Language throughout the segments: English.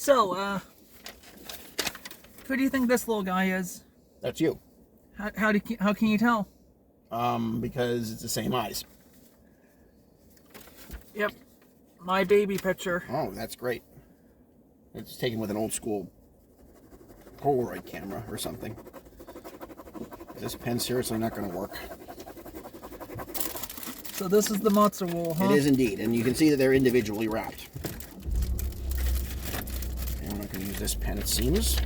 So, who do you think this little guy is? That's you. How can you tell? Because it's the same eyes. Yep, my baby picture. Oh, that's great. It's taken with an old school Polaroid camera or something. This pen's seriously not going to work. So this is the matzo roll, huh? It is indeed, and you can see that they're individually wrapped. And we're not going to use this pen, it seems.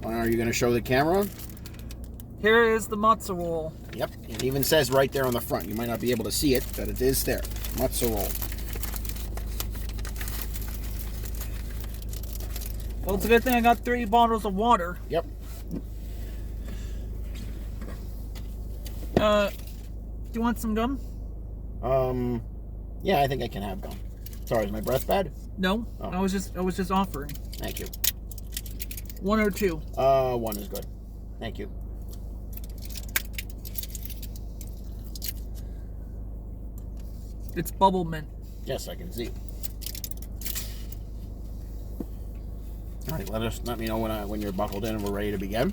Are you going to show the camera? Here is the matzo roll. Yep, it even says right there on the front. You might not be able to see it, but it is there. Matzo roll. Well, it's a good thing I got 3 bottles of water. Yep. Do you want some gum? Yeah, I think I can have gum. Sorry, is my breath bad? No, Oh. I was just offering. Thank you. 1 or 2. 1 is good. Thank you. It's bubble mint. Yes, I can see. All right, let me know when you're buckled in and we're ready to begin.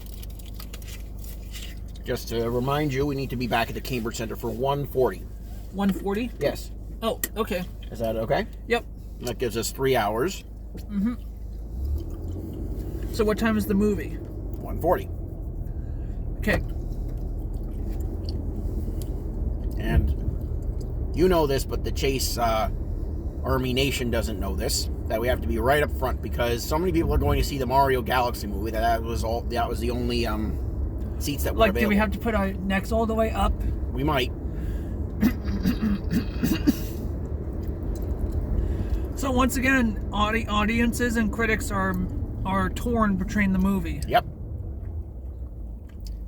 Just to remind you, we need to be back at the Cambridge Center for 1:40. 140? Yes. Oh, okay. Is that okay? Yep. That gives us 3 hours. Mm-hmm. So what time is the movie? 1:40. Okay. And you know this, but the Chase Army Nation doesn't know this. That we have to be right up front because so many people are going to see the Mario Galaxy movie that was the only seats that were available. Do we have to put our necks all the way up? We might. So once again, audiences and critics are torn between the movie. Yep.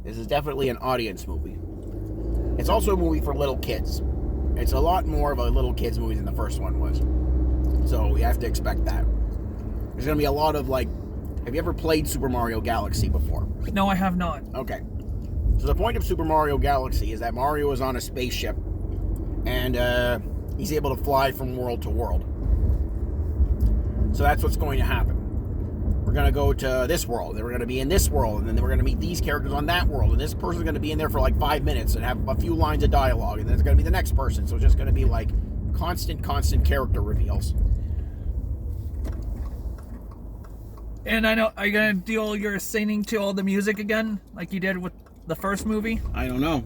This is definitely an audience movie. It's also a movie for little kids. It's a lot more of a little kids movie than the first one was. So we have to expect that. There's going to be a lot of have you ever played Super Mario Galaxy before? No, I have not. Okay. So the point of Super Mario Galaxy is that Mario is on a spaceship and he's able to fly from world to world. So that's what's going to happen. We're going to go to this world, then we're going to be in this world, and then we're going to meet these characters on that world, and this person's going to be in there for 5 minutes and have a few lines of dialogue, and then it's going to be the next person. So it's just going to be constant character reveals. And I know, are you going to do all your singing to all the music again, like you did with the first movie? I don't know.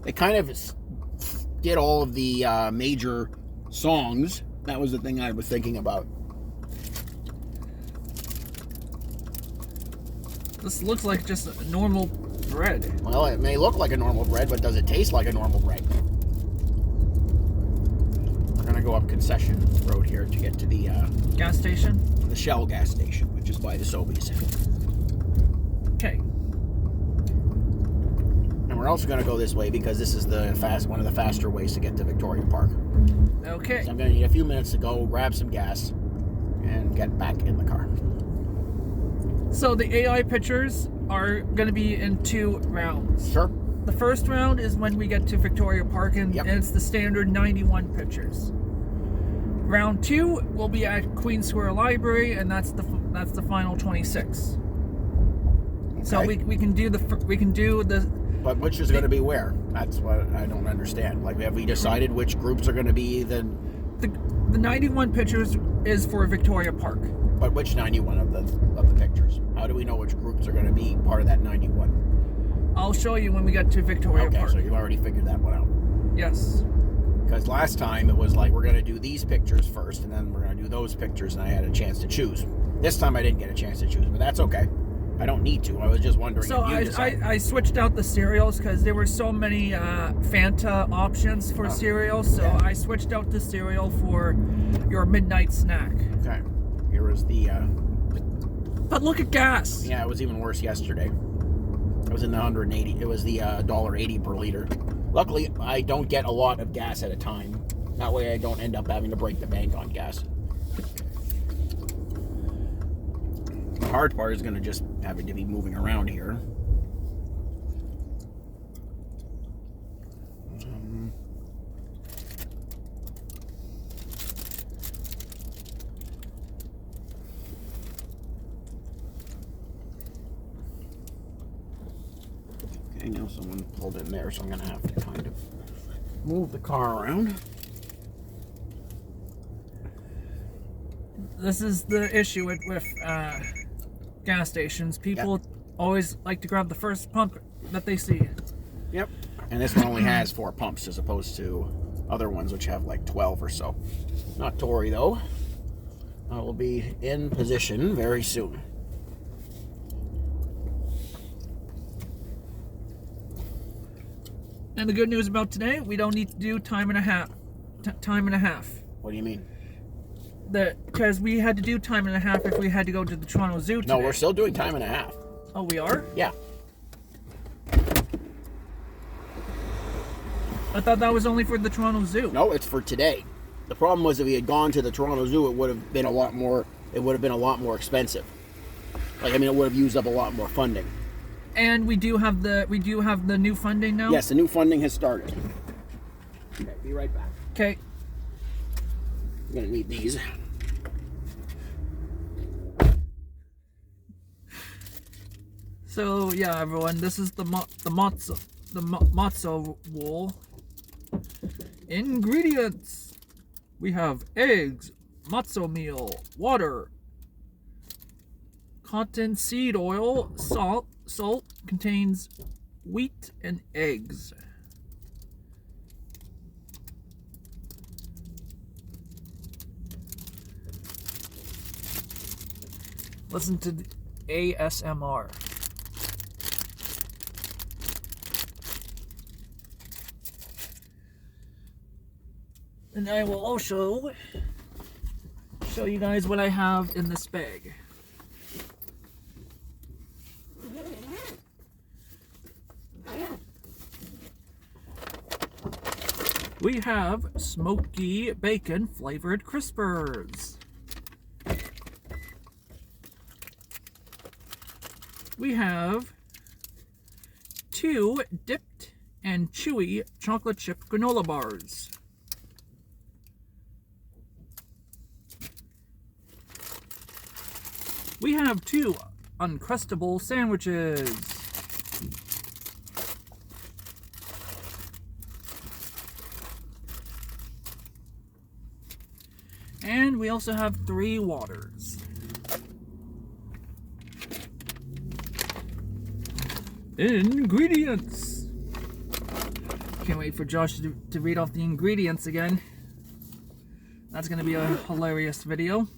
They kind of did all of the major songs. That was the thing I was thinking about. This looks like just a normal bread. Well, it may look like a normal bread, but does it taste like a normal bread? We're going to go up Concession Road here to get to the Gas station? the Shell gas station, which is by the Sobeys. Okay. And we're also going to go this way because this is one of the faster ways to get to Victoria Park. Okay. So I'm going to need a few minutes to go grab some gas and get back in the car. So the AI pictures are going to be in 2 rounds. Sure. The first round is when we get to Victoria Park, and it's the standard 91 pictures. Round 2 will be at Queen Square Library, and that's the final 26. Okay. So we can do the. But which is going to be where? That's what I don't understand. Have we decided which groups are going to be the 91 pictures is for Victoria Park. But which 91 of the pictures? How do we know which groups are going to be part of that 91? I'll show you when we get to Victoria Park. Okay, so you've already figured that one out. Yes. Because last time it was we're going to do these pictures first, and then we're going to do those pictures, and I had a chance to choose. This time I didn't get a chance to choose, but that's okay. I don't need to. I was just wondering so if you decided. I switched out the cereals because there were so many Fanta options for cereals, so yeah. I switched out the cereal for your midnight snack. Okay. Here is the... But look at gas! Yeah, it was even worse yesterday. It was in the 180. It was the $1.80 per liter. Luckily, I don't get a lot of gas at a time. That way I don't end up having to break the bank on gas. The hard part is going to just having to be moving around here. Okay, now someone pulled in there, so I'm going to have to kind of move the car around. This is the issue with gas stations. People always like to grab the first pump that they see. Yep. And this one only has 4 pumps as opposed to other ones which have like 12 or so. Not to worry though. I will be in position very soon. And the good news about today, we don't need to do time and a half. What do you mean? Because we had to do time and a half if we had to go to the Toronto Zoo today. No, we're still doing time and a half. Oh, we are? Yeah. I thought that was only for the Toronto Zoo. No, it's for today. The problem was if we had gone to the Toronto Zoo, it would have been a lot more. It would have been a lot more expensive. Like, I mean, it would have used up a lot more funding. And we do have the new funding now. Yes, the new funding has started. Okay, be right back. Okay. I'm gonna need these. So yeah, everyone, this is the matzo wool. Ingredients: we have eggs, matzo meal, water, cotton seed oil, salt. Salt contains wheat and eggs. Listen to the ASMR. And I will also show you guys what I have in this bag. We have smoky bacon flavored crispers. We have 2 dipped and chewy chocolate chip granola bars. We have 2 Uncrustable sandwiches. And we also have 3 waters. Ingredients. Can't wait for Josh to read off the ingredients again. That's going to be a hilarious video.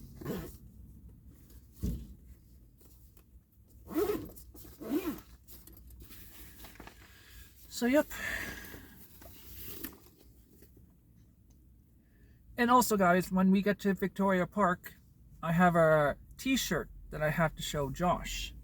So, yep. And also, guys, when we get to Victoria Park, I have a t-shirt that I have to show Josh.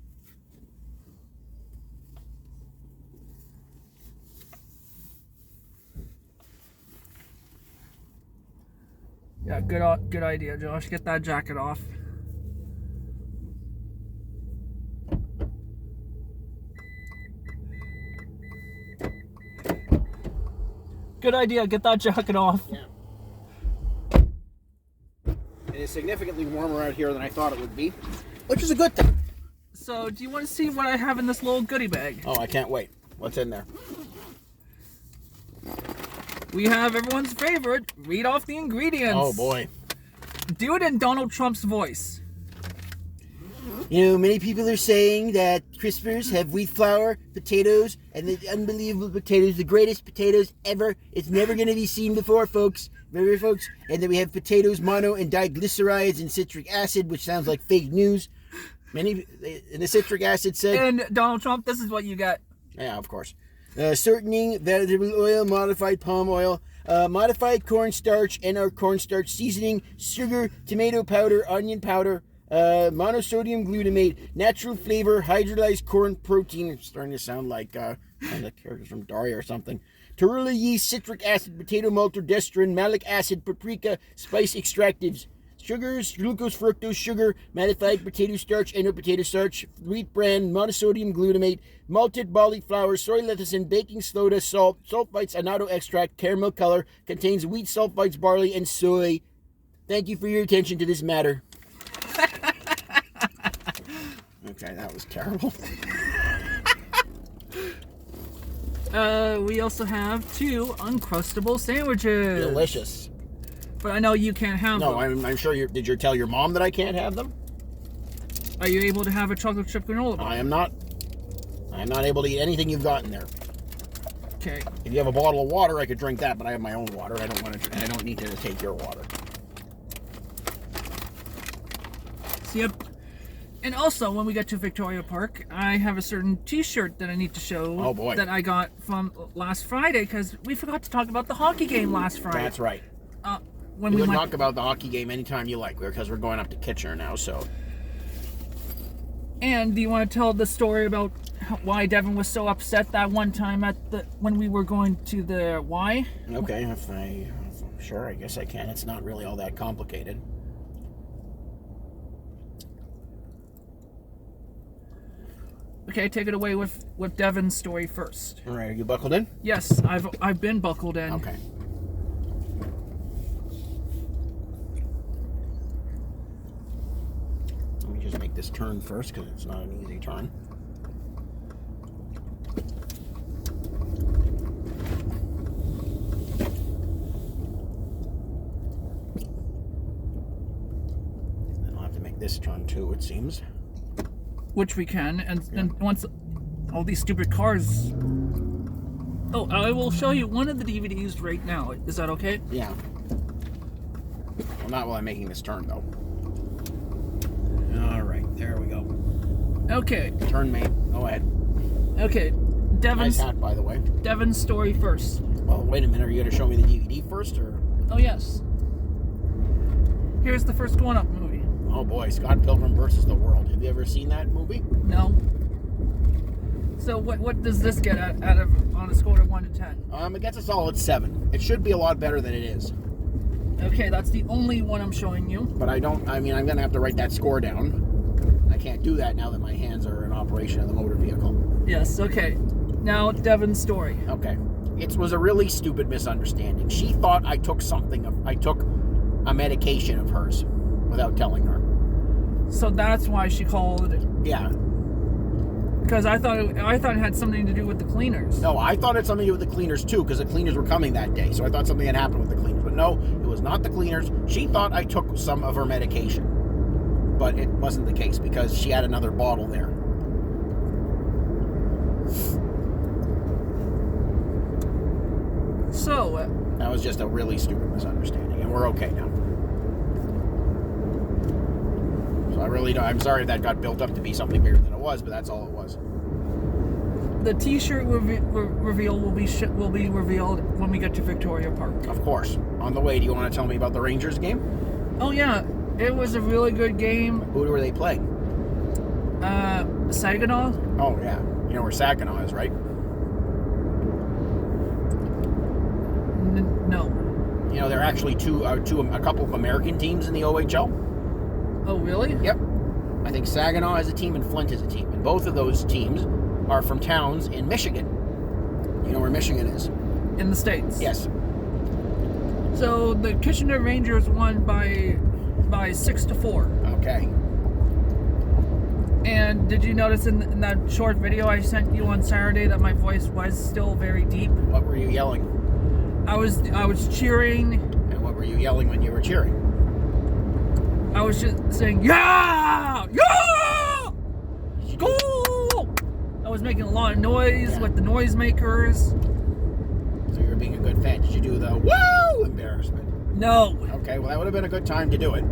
Yeah, good idea, Josh. Get that jacket off. Good idea. Get that jacket off. Yeah. It is significantly warmer out here than I thought it would be, which is a good thing. So, do you want to see what I have in this little goodie bag? Oh, I can't wait. What's in there? We have everyone's favorite. Read off the ingredients. Oh, boy. Do it in Donald Trump's voice. You know, many people are saying that Crispers have wheat flour, potatoes, and the unbelievable potatoes, the greatest potatoes ever. It's never going to be seen before, folks. Remember, folks? And then we have potatoes, mono, and diglycerides and citric acid, which sounds like fake news. And the citric acid said... And Donald Trump, this is what you got. Yeah, of course. Shortening, vegetable oil, modified palm oil, modified cornstarch and our cornstarch seasoning, sugar, tomato powder, onion powder, monosodium glutamate, natural flavor, hydrolyzed corn protein. It's starting to sound like kind of characters from Daria or something. Torula yeast, citric acid, potato maltodextrin, malic acid, paprika, spice extractives. Sugars, glucose, fructose, sugar, modified potato starch, and potato starch, wheat bran, monosodium glutamate, malted barley flour, soy lecithin, baking soda, salt, sulfites, annatto extract, caramel color, contains wheat, sulfites, barley, and soy. Thank you for your attention to this matter. Okay, that was terrible. We also have 2 Uncrustable sandwiches. Delicious. But I know you can't have them. No, I'm sure you did. You tell your mom that I can't have them? Are you able to have a chocolate chip granola bar? I am not. I am not able to eat anything you've got in there. Okay. If you have a bottle of water, I could drink that, but I have my own water. I don't want to. I don't need to take your water. So, yep. And also, when we get to Victoria Park, I have a certain T-shirt that I need to show. Oh, boy. That I got from last Friday, because we forgot to talk about the hockey game last Friday. That's right. When We we can went, talk about the hockey game anytime you like, because we're going up to Kitchener now. So. And do you want to tell the story about why Devin was so upset that one time when we were going to the Y? Okay, sure, I guess I can. It's not really all that complicated. Okay, take it away with Devin's story first. All right, are you buckled in? Yes, I've been buckled in. Okay. Let me just make this turn first, because it's not an easy turn. Then I'll have to make this turn too, it seems. Which we can, and once all these stupid cars. Oh, I will show you one of the DVDs right now. Is that okay? Yeah. Well, not while I'm making this turn, though. All right, there we go. Okay. Turn mate. Go ahead. Okay. Nice hat, by the way. Devin's story first. Well, wait a minute. Are you going to show me the DVD first, or? Oh, yes. Here's the first Going Up movie. Oh boy, Scott Pilgrim versus the World. Have you ever seen that movie? No. So what does this get out of on a score of 1 to 10? It gets a solid 7. It should be a lot better than it is. Okay, that's the only one I'm showing you. But I'm going to have to write that score down. I can't do that now that my hands are in operation of the motor vehicle. Yes, okay. Now, Devin's story. Okay. It was a really stupid misunderstanding. She thought I took a medication of hers without telling her. So that's why she called. Yeah. Because I thought it had something to do with the cleaners. No, I thought it had something to do with the cleaners too, because the cleaners were coming that day. So I thought something had happened with the cleaners. But no, it was not the cleaners. She thought I took some of her medication. But it wasn't the case, because she had another bottle there. So that was just a really stupid misunderstanding, and we're okay now. So I'm sorry that got built up to be something bigger than it was, but that's all it was. The T-shirt reveal will be revealed when we get to Victoria Park. Of course. On the way, do you want to tell me about the Rangers game? Oh yeah, it was a really good game. Who were they playing? Saginaw. Oh yeah, you know where Saginaw is, right? No. You know, there are actually a couple of American teams in the OHL. Oh, really? Yep. I think Saginaw has a team and Flint has a team. And both of those teams are from towns in Michigan. You know where Michigan is? In the States. Yes. So the Kitchener Rangers won by 6-4. Okay. And did you notice in that short video I sent you on Saturday that my voice was still very deep? What were you yelling? I was cheering. And what were you yelling when you were cheering? I was just saying, yeah! Yeah! Go! I was making a lot of noise with the noisemakers. So you were being a good fan. Did you do the woo embarrassment? No. Okay, well that would have been a good time to do it.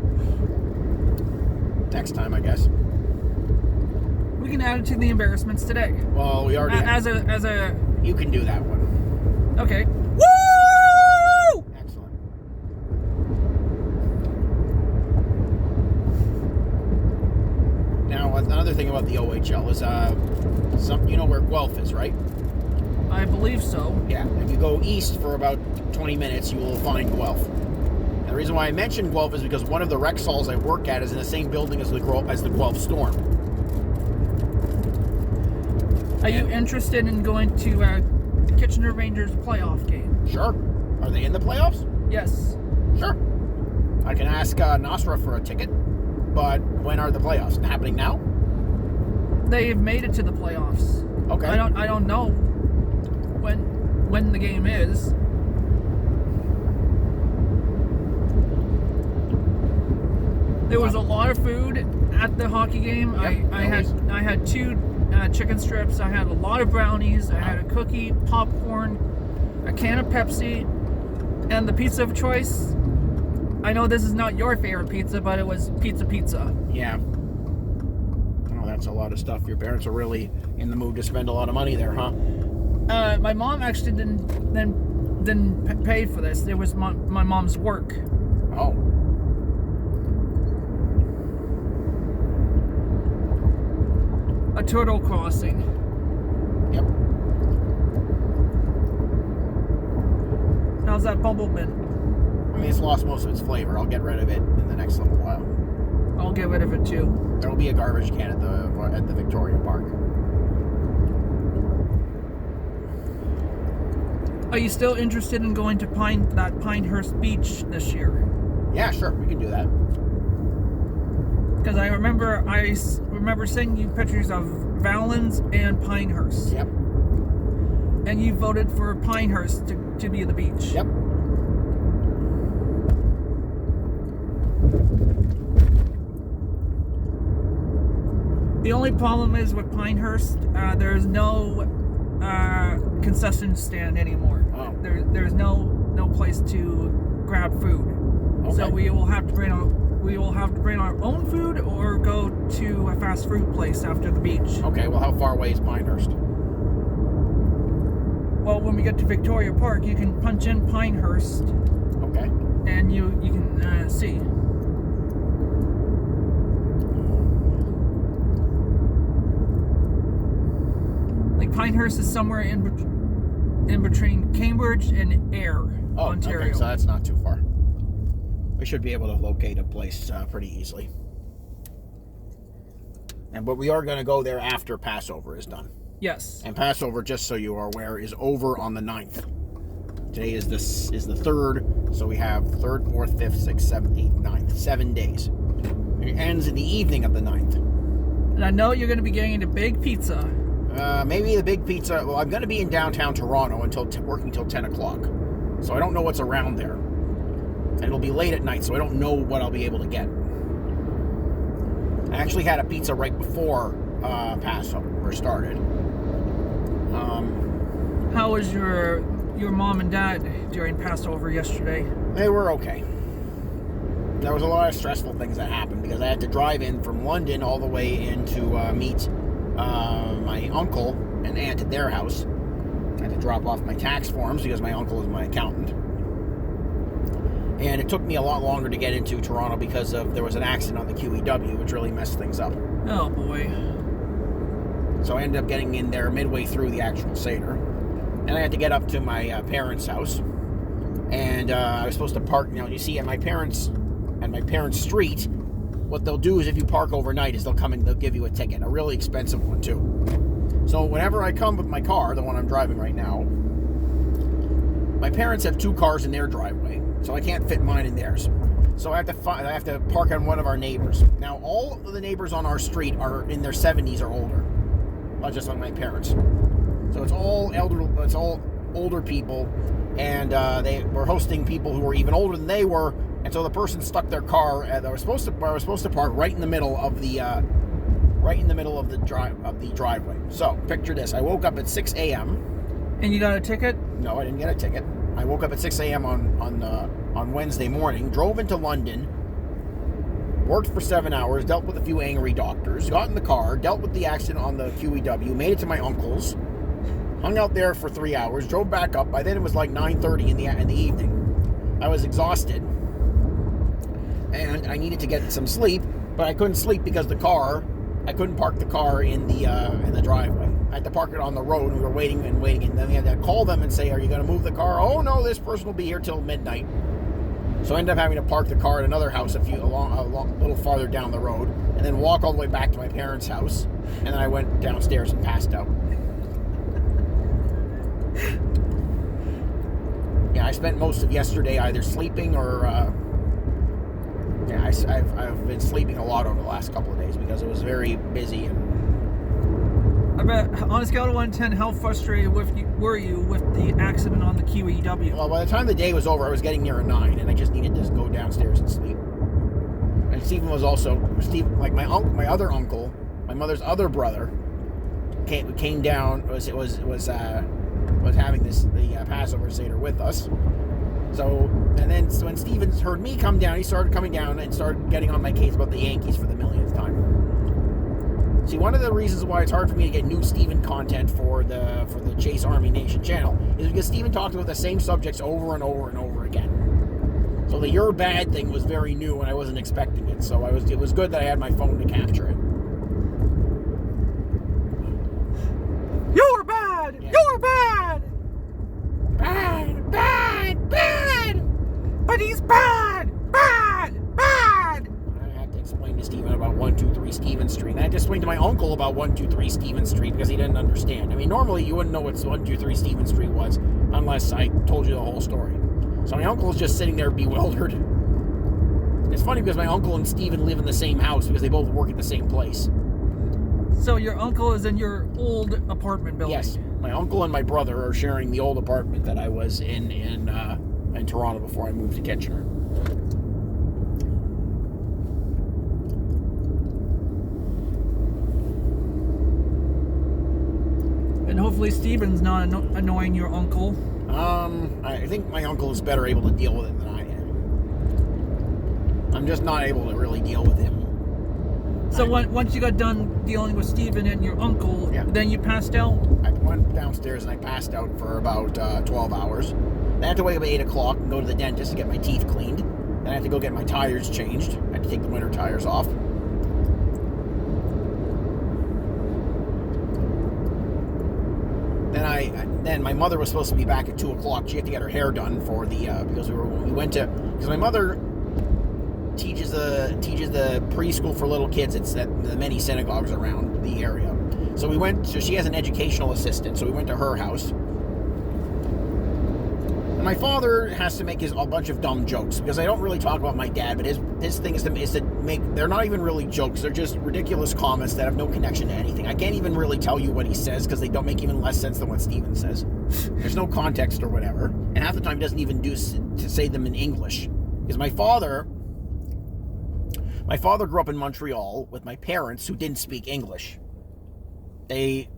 Next time, I guess. We can add it to the embarrassments today. Well, we already as a. You can do that one. Okay. Woo! Excellent. Now, another thing about the OHL is, you know where Guelph is, right? I believe so. Yeah. If you go east for about 20 minutes, you will find Guelph. And the reason why I mentioned Guelph is because one of the rec halls I work at is in the same building as the Guelph Storm. Are you interested in going to Kitchener Rangers playoff game? Sure. Are they in the playoffs? Yes. Sure. I can ask Nasra for a ticket, but when are the playoffs? Happening now? They've made it to the playoffs. Okay. I don't know when the game is. There was a lot of food at the hockey game. Yep, I had 2 chicken strips. I had a lot of brownies. I had a cookie, popcorn, a can of Pepsi, and the pizza of choice. I know this is not your favorite pizza, but it was pizza. Yeah. Oh, that's a lot of stuff. Your parents are really in the mood to spend a lot of money there, huh? My mom actually didn't pay for this. It was my mom's work. Oh. A turtle crossing. Yep. How's that bumble been? I mean, it's lost most of its flavor. I'll get rid of it in the next little while. I'll get rid of it too. There will be a garbage can at the Victoria Park. Are you still interested in going to Pinehurst Beach this year? Yeah, sure, we can do that. Because I remember sending you pictures of Valens and Pinehurst. Yep. And you voted for Pinehurst to be the beach. Yep. The only problem is with Pinehurst, there's no concession stand anymore. Oh. There's no place to grab food. Okay. So we will have to bring our own food or go to a fast food place after the beach. Okay, well, how far away is Pinehurst? Well, when we get to Victoria Park, you can punch in Pinehurst. Okay. And you can see. Like Pinehurst is somewhere in between Cambridge and Ayr, Ontario. Okay, so that's not too far. We should be able to locate a place pretty easily. But we are going to go there after Passover is done. Yes. And Passover, just so you are aware, is over on the 9th. Today is the 3rd, so we have 3rd, 4th, 5th, 6th, 7th, 8th, 9th. 7 days. It ends in the evening of the 9th. And I know you're going to be getting into big pizza. Maybe the big pizza. Well, I'm going to be in downtown Toronto working till 10 o'clock. So I don't know what's around there. And it'll be late at night, so I don't know what I'll be able to get. I actually had a pizza right before Passover started. How was your mom and dad during Passover yesterday? They were okay. There was a lot of stressful things that happened because I had to drive in from London all the way in to meet my uncle and aunt at their house. I had to drop off my tax forms because my uncle is my accountant. And it took me a lot longer to get into Toronto because there was an accident on the QEW, which really messed things up. Oh boy. So I ended up getting in there midway through the actual Seder. And I had to get up to my parents' house. And I was supposed to park, you see, at my parents' street, what they'll do is if you park overnight is they'll come and they'll give you a ticket, a really expensive one too. So whenever I come with my car, the one I'm driving right now, my parents have 2 cars in their driveway, so I can't fit mine in theirs. So I have to park on one of our neighbors. Now all of the neighbors on our street are in their 70s or older, not just like my parents. So it's all older people, and they were hosting people who were even older than they were. And so the person stuck their car. I was supposed to park right in the middle of the driveway. So picture this: I woke up at 6 a.m. And you got a ticket? No, I didn't get a ticket. I woke up at 6 a.m. on Wednesday morning, drove into London, worked for 7 hours, dealt with a few angry doctors, got in the car, dealt with the accident on the QEW, made it to my uncle's, hung out there for 3 hours, drove back up. By then it was like 9:30 in the evening. I was exhausted. And I needed to get some sleep, but I couldn't sleep because I couldn't park the car in the driveway. I had to park it on the road, and we were waiting, and then we had to call them and say, "Are you going to move the car?" "Oh no, this person will be here till midnight." So I ended up having to park the car at another house a little farther down the road, and then walk all the way back to my parents' house, and then I went downstairs and passed out. Yeah, I spent most of yesterday either sleeping or. I've been sleeping a lot over the last couple of days because it was very busy and I bet on a scale of 1 to 10, how frustrated were you with the accident on the QEW? Well, by the time the day was over, I was getting near a 9, and I just needed to go downstairs and sleep. And Stephen was also like my other uncle, my mother's other brother, came down. Was having the Passover Seder with us. So, and then when Stephen heard me come down, he started coming down and started getting on my case about the Yankees for the millionth time. See, one of the reasons why it's hard for me to get new Stephen content for the Chase Army Nation channel is because Stephen talked about the same subjects over and over and over again. So the "you're bad" thing was very new and I wasn't expecting it. So it was good that I had my phone to capture it. You're bad! Yeah. You're bad! Bad! But he's bad! Bad! I had to explain to Stephen about 123 Stephen Street. And I had to explain to my uncle about 123 Stephen Street because he didn't understand. I mean, normally you wouldn't know what 123 Stephen Street was unless I told you the whole story. So my uncle was just sitting there bewildered. It's funny because my uncle and Stephen live in the same house because they both work at the same place. So your uncle is in your old apartment building? Yes. My uncle and my brother are sharing the old apartment that I was in Toronto before I moved to Kitchener. And hopefully Stephen's not annoying your uncle. I think my uncle is better able to deal with it than I am. I'm just not able to really deal with him. So once you got done dealing with Stephen and your uncle, Yeah. then you passed out? I went downstairs and I passed out for about 12 hours. Then I had to wake up at 8 o'clock and go to the dentist to get my teeth cleaned. Then I had to go get my tires changed. I had to take the winter tires off. Then my mother was supposed to be back at 2 o'clock. She had to get her hair done for the because my mother teaches the preschool for little kids. It's at the many synagogues around the area. So she has an educational assistant. So we went to her house. And my father has to make a bunch of dumb jokes because I don't really talk about my dad, but his thing is to make, they're not even really jokes. They're just ridiculous comments that have no connection to anything. I can't even really tell you what he says because they don't make even less sense than what Stephen says. There's no context or whatever. And half the time he doesn't even to say them in English. Because my father grew up in Montreal with my parents who didn't speak English. They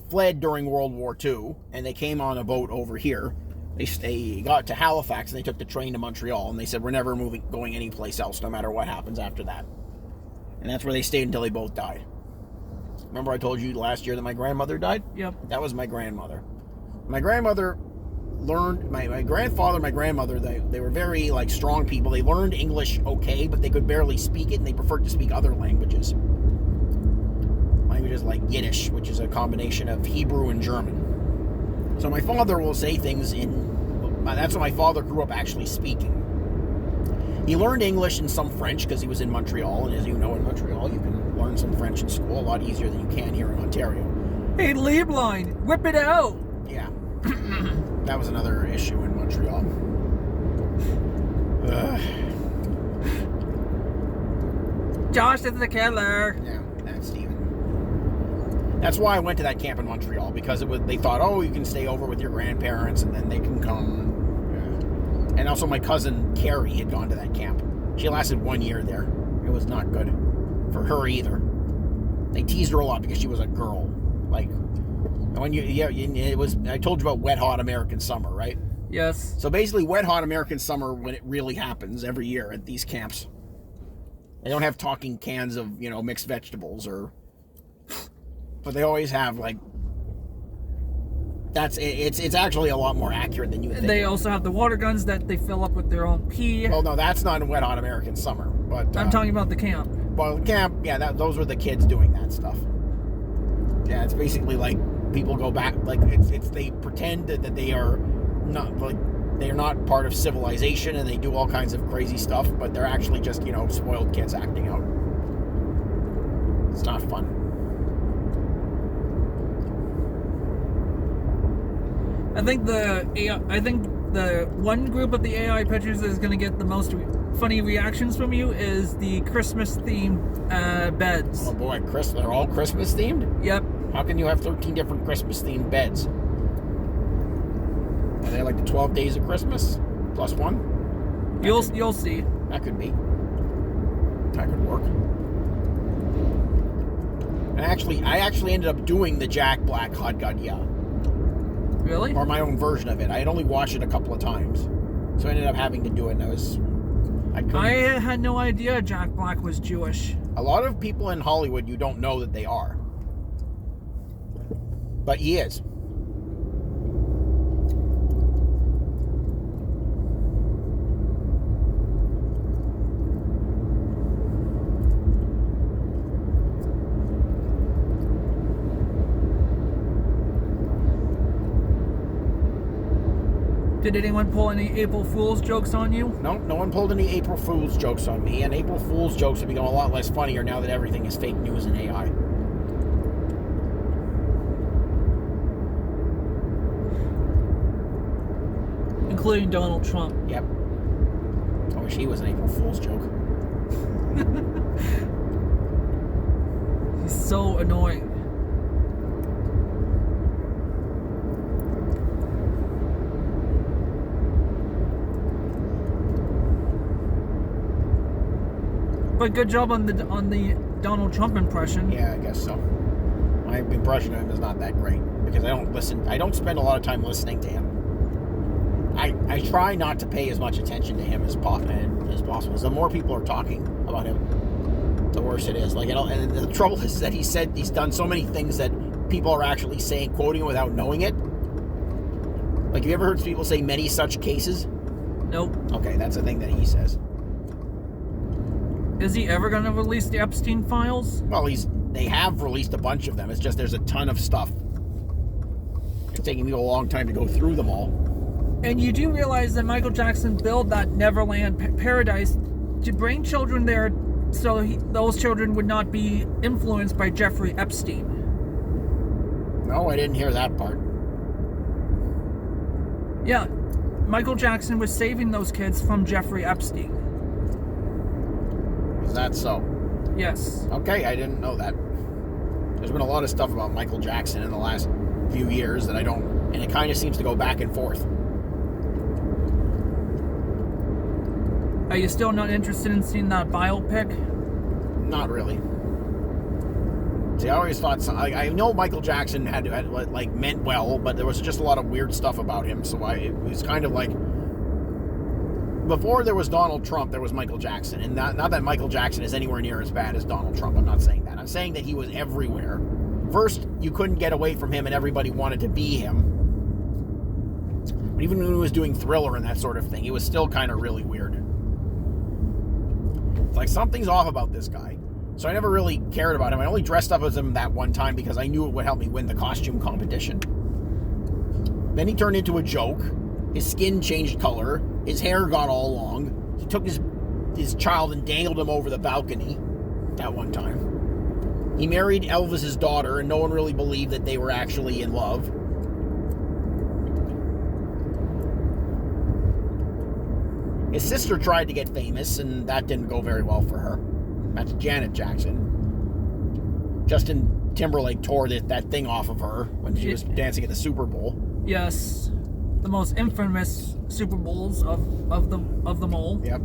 fled during World War II, and they came on a boat over here. They got to Halifax, and they took the train to Montreal, and they said, we're never going anyplace else, no matter what happens after that. And that's where they stayed until they both died. Remember I told you last year that my grandmother died? Yep. That was my grandmother. My grandmother learned, my grandfather and my grandmother, they were very strong people. They learned English okay, but they could barely speak it, and they preferred to speak other languages. Languages like Yiddish, which is a combination of Hebrew and German. So my father will say things that's what my father grew up actually speaking. He learned English and some French because he was in Montreal, and as you know, in Montreal you can learn some French in school a lot easier than you can here in Ontario. Hey, Liebline, whip it out! Yeah. That was another issue in Montreal. Josh is the killer. Yeah, that's Stephen. That's why I went to that camp in Montreal, because they thought, oh, you can stay over with your grandparents and then they can come. Yeah. And also my cousin Carrie had gone to that camp. She lasted 1 year there. It was not good for her either. They teased her a lot because she was a girl. I told you about Wet Hot American Summer, right? Yes. So basically Wet Hot American Summer, when it really happens every year at these camps. They don't have talking cans of, mixed vegetables but they always have it's actually a lot more accurate than you would think. They also have the water guns that they fill up with their own pee. Well, no, that's not in Wet Hot American Summer, but I'm talking about the camp. Well, the camp, yeah, those were the kids doing that stuff. Yeah, it's basically people go back, they pretend that they are not they're not part of civilization, and they do all kinds of crazy stuff, but they're actually just spoiled kids acting out. It's not fun. I think the one group of the AI pictures that is going to get the most funny reactions from you is the Christmas themed beds. Oh boy, they're all Christmas themed? Yep. How can you have 13 different Christmas-themed beds? Are they like the 12 days of Christmas? Plus one? You'll see. That could be. That could work. And I actually ended up doing the Jack Black Hot God Yeah. Really? Or my own version of it. I had only watched it a couple of times. So I ended up having to do it, and I had no idea Jack Black was Jewish. A lot of people in Hollywood, you don't know that they are. But he is. Did anyone pull any April Fool's jokes on you? No one pulled any April Fool's jokes on me, and April Fool's jokes have become a lot less funnier now that everything is fake news and AI. Including Donald Trump. Yep. I wish he was an April Fool's joke. He's so annoying. But good job on the Donald Trump impression. Yeah, I guess so. My impression of him is not that great because I don't spend a lot of time listening to him. I try not to pay as much attention to him as possible. The more people are talking about him, the worse it is. And the trouble is that he's done so many things that people are actually quoting him without knowing it. Like, have you ever heard people say many such cases? Nope. Okay, that's a thing that he says. Is he ever going to release the Epstein files? Well, they have released a bunch of them. It's just there's a ton of stuff. It's taking me a long time to go through them all. And you do realize that Michael Jackson built that Neverland paradise to bring children there so those children would not be influenced by Jeffrey Epstein. No, I didn't hear that part. Yeah, Michael Jackson was saving those kids from Jeffrey Epstein. Is that so? Yes. Okay, I didn't know that. There's been a lot of stuff about Michael Jackson in the last few years that I don't, and it kind of seems to go back and forth. Are you still not interested in seeing that biopic? Not really. See, I always thought, I know Michael Jackson had meant well, but there was just a lot of weird stuff about him, so it was kind of like, before there was Donald Trump, there was Michael Jackson. And not that Michael Jackson is anywhere near as bad as Donald Trump. I'm not saying that. I'm saying that he was everywhere. First, you couldn't get away from him and everybody wanted to be him. But even when he was doing Thriller and that sort of thing, he was still kind of really weird. It's like something's off about this guy. So I never really cared about him. I only dressed up as him that one time because I knew it would help me win the costume competition. Then he turned into a joke. His skin changed color. His hair got all long. He took his child and dangled him over the balcony that one time. He married Elvis's daughter, and no one really believed that they were actually in love. His sister tried to get famous, and that didn't go very well for her. That's Janet Jackson. Justin Timberlake tore that thing off of her when she was dancing at the Super Bowl. Yes. The most infamous Super Bowls of them all. Yep.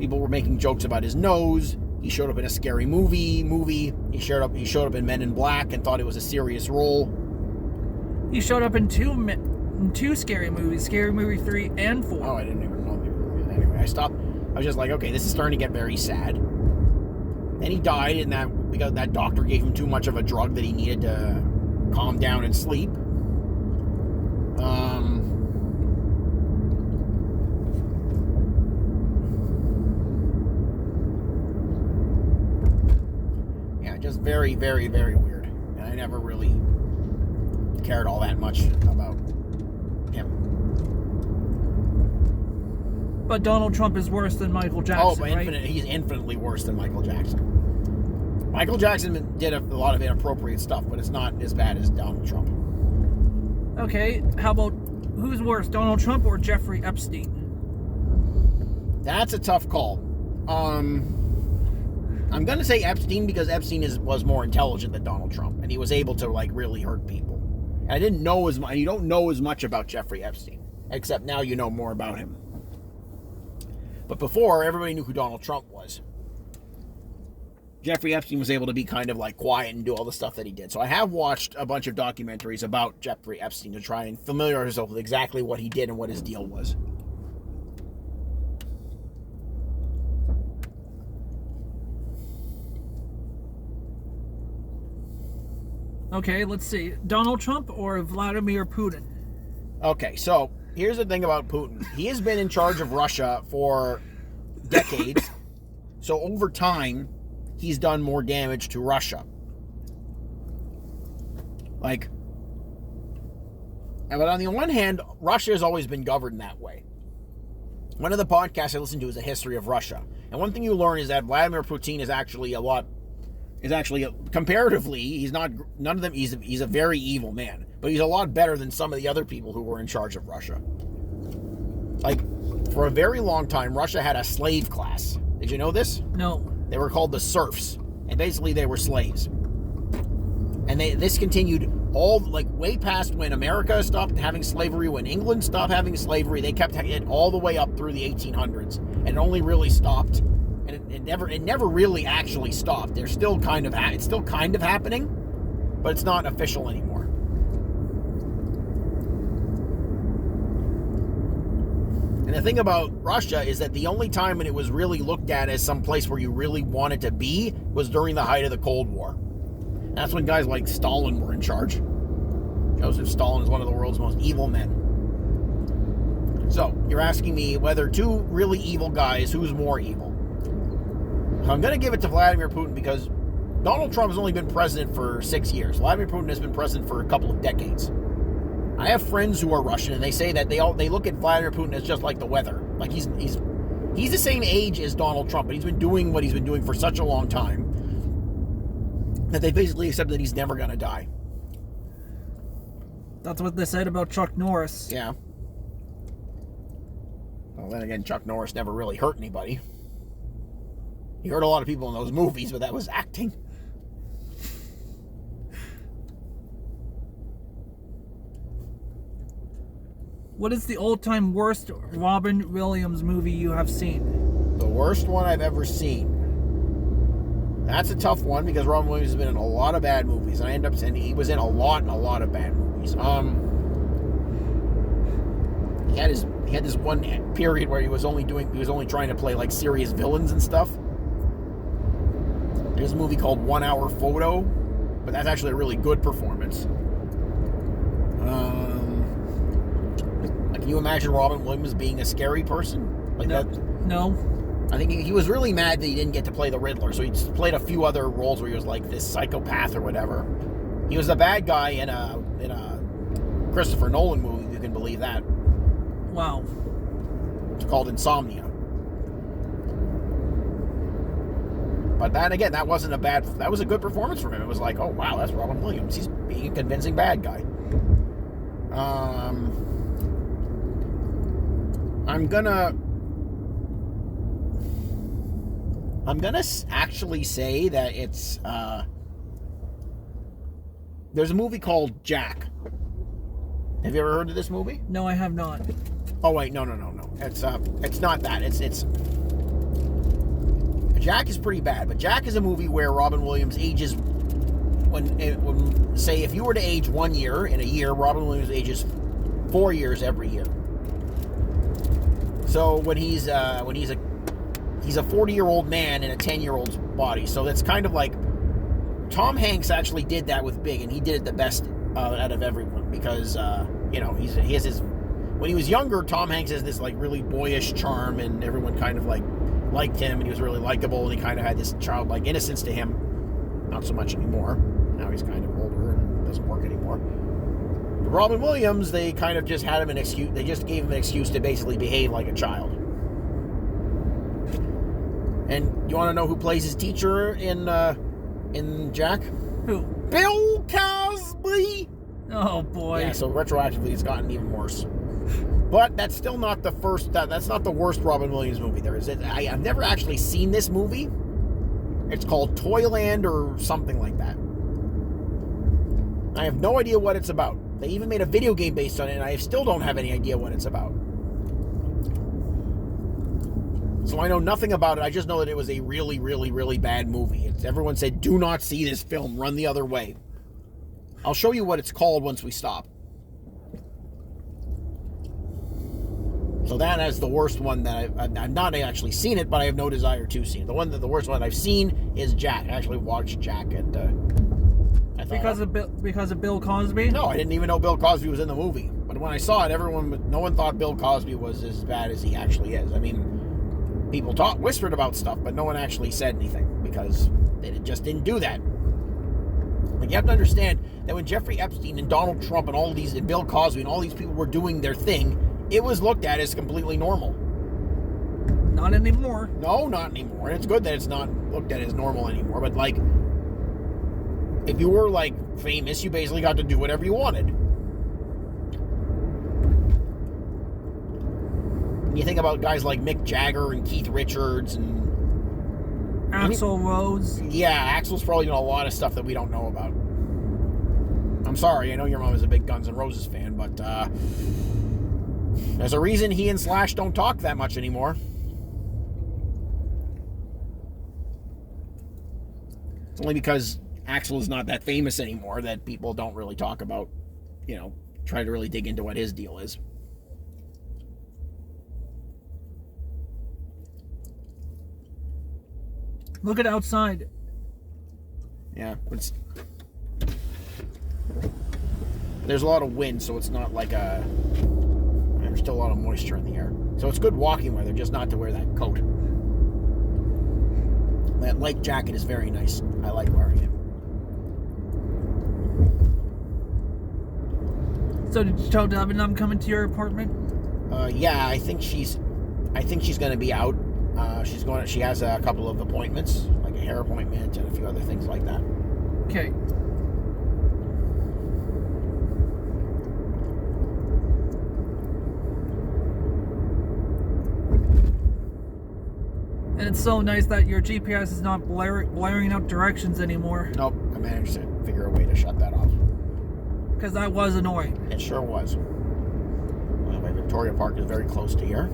People were making jokes about his nose. He showed up in a scary movie. He showed up in Men in Black and thought it was a serious role. He showed up in two scary movies, Scary Movie 3 and 4. Oh, I didn't even know. Anyway, I stopped. I was just like, okay, this is starting to get very sad. Then he died, and because that doctor gave him too much of a drug that he needed to calm down and sleep. Yeah, just very, very, very weird. And I never really cared all that much about him. But Donald Trump is worse than Michael Jackson, right? He's infinitely worse than Michael Jackson. Michael Jackson did a lot of inappropriate stuff, but it's not as bad as Donald Trump. Okay, how about who's worse, Donald Trump or Jeffrey Epstein? That's a tough call. I'm gonna say Epstein because Epstein was more intelligent than Donald Trump, and he was able to like really hurt people. And I didn't know as much. You don't know as much about Jeffrey Epstein, except now you know more about him. But before, everybody knew who Donald Trump was. Jeffrey Epstein was able to be kind of like quiet and do all the stuff that he did. So I have watched a bunch of documentaries about Jeffrey Epstein to try and familiarize yourself with exactly what he did and what his deal was. Okay, let's see. Donald Trump or Vladimir Putin? Okay, so here's the thing about Putin. He has been in charge of Russia for decades. So over time, he's done more damage to Russia. But on the one hand, Russia has always been governed that way. One of the podcasts I listened to is a history of Russia. And one thing you learn is that Vladimir Putin is actually comparatively, he's a very evil man, but he's a lot better than some of the other people who were in charge of Russia. Like, for a very long time, Russia had a slave class. Did you know this? No. They were called the serfs, and basically they were slaves. And this continued way past when America stopped having slavery, when England stopped having slavery. They kept it all the way up through the 1800s, and it only really stopped. And it never really actually stopped. It's still kind of happening, but it's not official anymore. And the thing about Russia is that the only time when it was really looked at as some place where you really wanted to be was during the height of the Cold War. And that's when guys like Stalin were in charge. Joseph Stalin is one of the world's most evil men. So, you're asking me whether two really evil guys, who's more evil? I'm going to give it to Vladimir Putin because Donald Trump has only been president for 6 years. Vladimir Putin has been president for a couple of decades. I have friends who are Russian, and they say that they look at Vladimir Putin as just like the weather. Like he's the same age as Donald Trump, but he's been doing what he's been doing for such a long time that they basically accept that he's never going to die. That's what they said about Chuck Norris. Yeah. Well, then again, Chuck Norris never really hurt anybody. He hurt a lot of people in those movies, but that was acting. What is the all-time worst Robin Williams movie you have seen? The worst one I've ever seen. That's a tough one because Robin Williams has been in a lot of bad movies, and I end up saying he was in a lot of bad movies. He had this one period where he was only trying to play like serious villains and stuff. There's a movie called 1 Hour Photo, but that's actually a really good performance. Can you imagine Robin Williams being a scary person like that? No. I think he was really mad that he didn't get to play the Riddler, so he just played a few other roles where he was like this psychopath or whatever. He was the bad guy in a Christopher Nolan movie, if you can believe that. Wow. It's called Insomnia. But that wasn't that was a good performance from him. It was like, oh wow, that's Robin Williams. He's being a convincing bad guy. I'm gonna actually say that it's there's a movie called Jack. Have you ever heard of this movie? No, I have not. Oh wait, no. It's not that. It's Jack is pretty bad, but Jack is a movie where Robin Williams ages when say if you were to age 1 year in a year, Robin Williams ages 4 years every year. So when he's a 40-year-old man in a 10-year-old's body. So that's kind of like Tom Hanks actually did that with Big, and he did it the best out of everyone because he has his. When he was younger, Tom Hanks has this like really boyish charm, and everyone kind of like liked him, and he was really likable, and he kind of had this childlike innocence to him. Not so much anymore. Now he's kind of older and doesn't work anymore. But Robin Williams, they kind of just had him an excuse. They just gave him an excuse to basically behave like a child. And you want to know who plays his teacher in Jack? Who? Bill Cosby. Oh boy. Yeah. So retroactively, it's gotten even worse. But that's still not the first. That's not the worst Robin Williams movie there is. I've never actually seen this movie, It's called Toyland or something like that. I have no idea what it's about. They even made a video game based on it, and I still don't have any idea what it's about. So I know nothing about it. I just know that it was a really, really, really bad movie. Everyone said, do not see this film. Run the other way. I'll show you what it's called once we stop. So that is the worst one that I've not actually seen it, but I have no desire to see it. The worst one I've seen is Jack. I actually watched Jack at... Because of Bill Cosby? No, I didn't even know Bill Cosby was in the movie. But when I saw it, no one thought Bill Cosby was as bad as he actually is. I mean, people whispered about stuff, but no one actually said anything because they just didn't do that. Like, you have to understand that when Jeffrey Epstein and Donald Trump and all these, and Bill Cosby and all these people were doing their thing, it was looked at as completely normal. Not anymore. No, not anymore. And it's good that it's not looked at as normal anymore. But, like, if you were, like, famous, you basically got to do whatever you wanted. And you think about guys like Mick Jagger and Keith Richards and... Axl Rose. Yeah, Axl's probably doing a lot of stuff that we don't know about. I'm sorry, I know your mom is a big Guns N' Roses fan, but, there's a reason he and Slash don't talk that much anymore. It's only because Axl is not that famous anymore that people don't really talk about, try to really dig into what his deal is. Look at outside. Yeah, there's a lot of wind, so it's not like there's still a lot of moisture in the air. So it's good walking weather, just not to wear that coat. That light jacket is very nice. I like wearing it. So did you tell Devin I'm coming to your apartment? Yeah, I think she's going to be out. She has a couple of appointments, like a hair appointment and a few other things like that. Okay. And it's so nice that your GPS is not blaring out directions anymore. Nope, I managed to figure a way to shut that off. Because that was annoying. It sure was. Well, my Victoria Park is very close to here.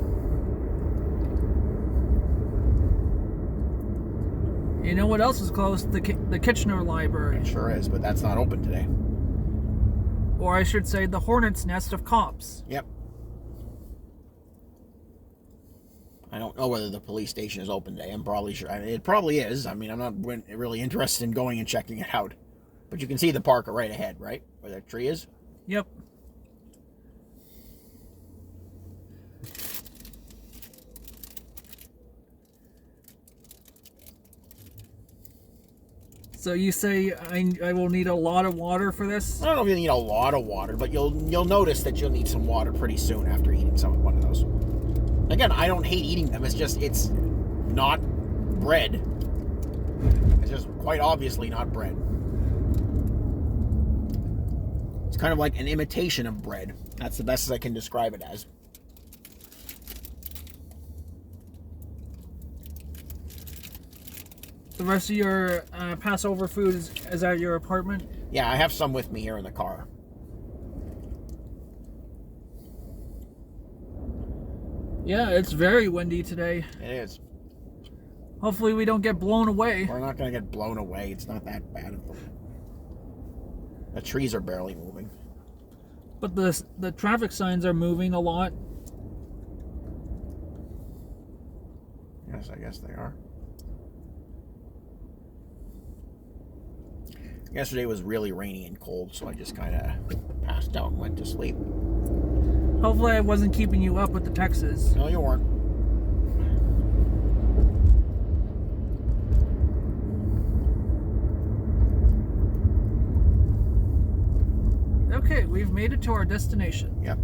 You know what else is close? The Kitchener Library. It sure is, but that's not open today. Or I should say the Hornet's Nest of cops. Yep. I don't know whether the police station is open today. I'm probably sure. I mean, it probably is. I mean, I'm not really interested in going and checking it out. But you can see the park right ahead, right? Where that tree is? Yep. So you say I will need a lot of water for this? I don't know if you need a lot of water, but you'll notice that you'll need some water pretty soon after eating one of those. Again, I don't hate eating them. It's just, it's not bread. It's just quite obviously not bread. It's kind of like an imitation of bread. That's the best as I can describe it as. The rest of your Passover food is at your apartment? Yeah, I have some with me here in the car. Yeah, it's very windy today. It is. Hopefully we don't get blown away. We're not going to get blown away. It's not that bad. The trees are barely moving. But the traffic signs are moving a lot. Yes, I guess they are. Yesterday was really rainy and cold, so I just kind of passed out and went to sleep. Hopefully I wasn't keeping you up with the Texas. No, you weren't. Okay, we've made it to our destination. Yep.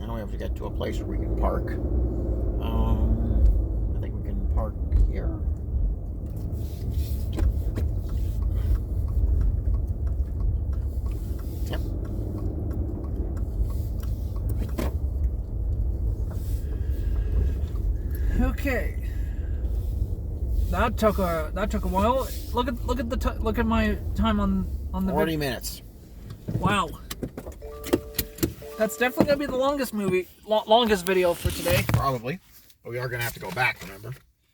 Now we have to get to a place where we can park. I think we can park here. Yep. Okay. That took a while. Look at my time on the 40 minutes. Wow. That's definitely gonna be the longest video for today. Probably. But we are gonna have to go back, remember?